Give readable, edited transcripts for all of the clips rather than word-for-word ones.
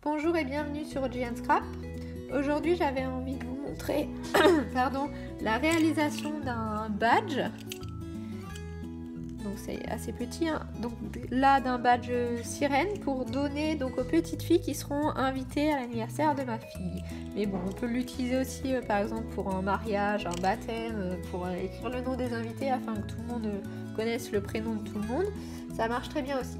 Bonjour et bienvenue sur Giant Scrap. Aujourd'hui j'avais envie de vous montrer pardon, la réalisation d'un badge. Donc c'est assez petit, hein. Donc là d'un badge sirène pour donner donc aux petites filles qui seront invitées à l'anniversaire de ma fille. Mais bon, on peut l'utiliser aussi par exemple pour un mariage, un baptême, pour écrire le nom des invités afin que tout le monde connaisse le prénom de tout le monde. Ça marche très bien aussi.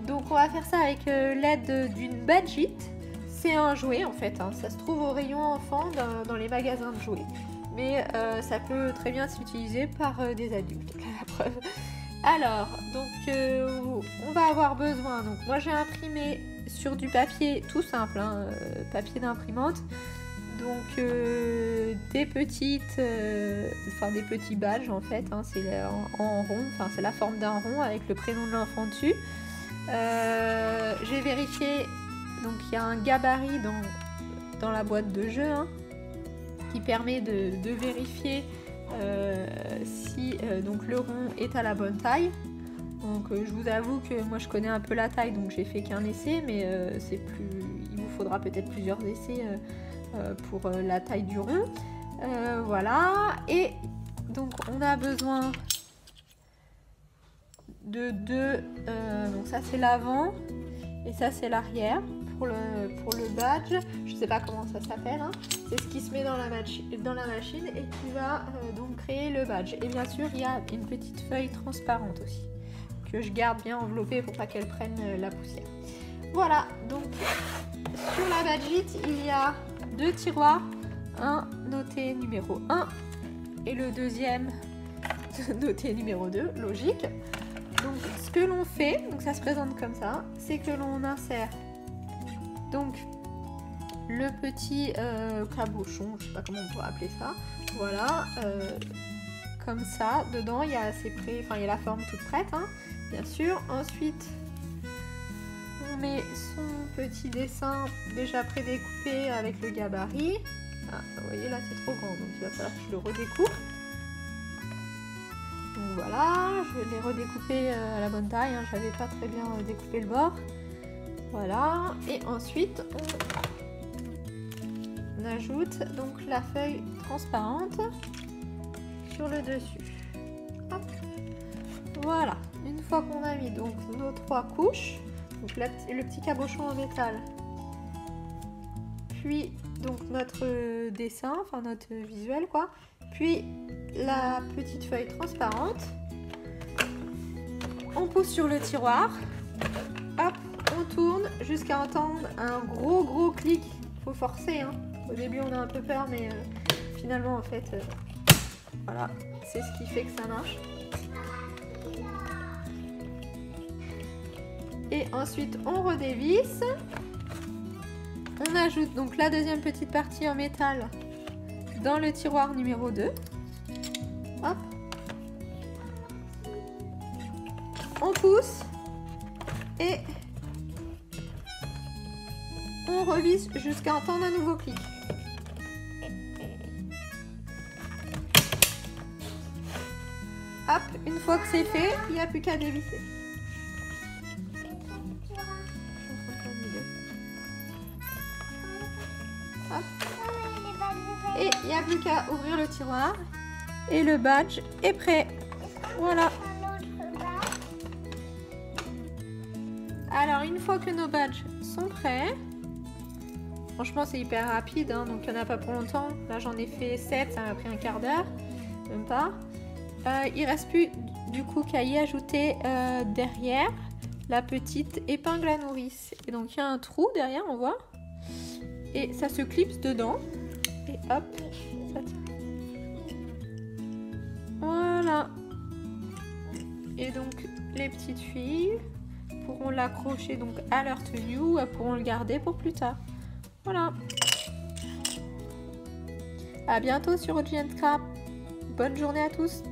Donc on va faire ça avec l'aide d'une badgite. C'est un jouet en fait, hein. Ça se trouve au rayon enfant dans les magasins de jouets. Mais ça peut très bien s'utiliser par des adultes, la preuve. Alors, donc on va avoir besoin, donc moi j'ai imprimé sur du papier tout simple, hein, papier d'imprimante. Donc des petites, des petits badges en fait, hein, c'est en rond, enfin c'est la forme d'un rond avec le prénom de l'enfant dessus. J'ai vérifié, donc il y a un gabarit dans la boîte de jeu, hein, qui permet de vérifier si donc le rond est à la bonne taille. Donc je vous avoue que moi je connais un peu la taille, donc j'ai fait qu'un essai, mais il vous faudra peut-être plusieurs essais pour la taille du rond. Voilà, et donc on a besoin de deux, donc ça c'est l'avant et ça c'est l'arrière pour le badge. Je sais pas comment ça s'appelle, hein. C'est ce qui se met dans la machine et qui va donc créer le badge. Et bien sûr il y a une petite feuille transparente aussi que je garde bien enveloppée pour pas qu'elle prenne la poussière. Voilà, donc sur la badgite il y a deux tiroirs, un noté numéro 1 et le deuxième noté numéro 2, logique. Donc ce que l'on fait, donc ça se présente comme ça, c'est que l'on insère donc le petit cabochon, je sais pas comment on pourrait appeler ça, voilà, comme ça. Dedans il y a il y a la forme toute prête, hein, bien sûr. Ensuite on met son petit dessin déjà prédécoupé avec le gabarit. Ah, vous voyez là c'est trop grand, donc il va falloir que je le redécoupe. Donc voilà, je l'ai redécoupé à la bonne taille, hein, j'avais pas très bien découpé le bord. Voilà, et ensuite on ajoute donc la feuille transparente sur le dessus. Hop. Voilà, une fois qu'on a mis donc nos trois couches, donc le petit cabochon en métal, puis donc notre dessin, enfin notre visuel quoi, puis la petite feuille transparente, on pousse sur le tiroir, hop, on tourne jusqu'à entendre un gros clic. Faut forcer, hein. Au début on a un peu peur, mais finalement en fait voilà, c'est ce qui fait que ça marche. Et ensuite on redévisse, on ajoute donc la deuxième petite partie en métal dans le tiroir numéro 2. Hop. On pousse et on revisse jusqu'à entendre un nouveau clic. Hop, une fois que c'est fait, il n'y a plus qu'à dévisser. Hop. Et il n'y a plus qu'à ouvrir le tiroir et le badge est prêt. Voilà. Alors une fois que nos badges sont prêts, franchement c'est hyper rapide, hein, donc il n'y en a pas pour longtemps. Là j'en ai fait 7, ça m'a pris un quart d'heure, même pas. Il reste plus du coup qu'à y ajouter derrière la petite épingle à nourrice. Et donc il y a un trou derrière, on voit, et ça se clipse dedans et hop, ça tient. Voilà. Et donc les petites filles pourront l'accrocher donc à leur tenue ou elles pourront le garder pour plus tard. Voilà. À bientôt sur Giant Scrap. Bonne journée à tous.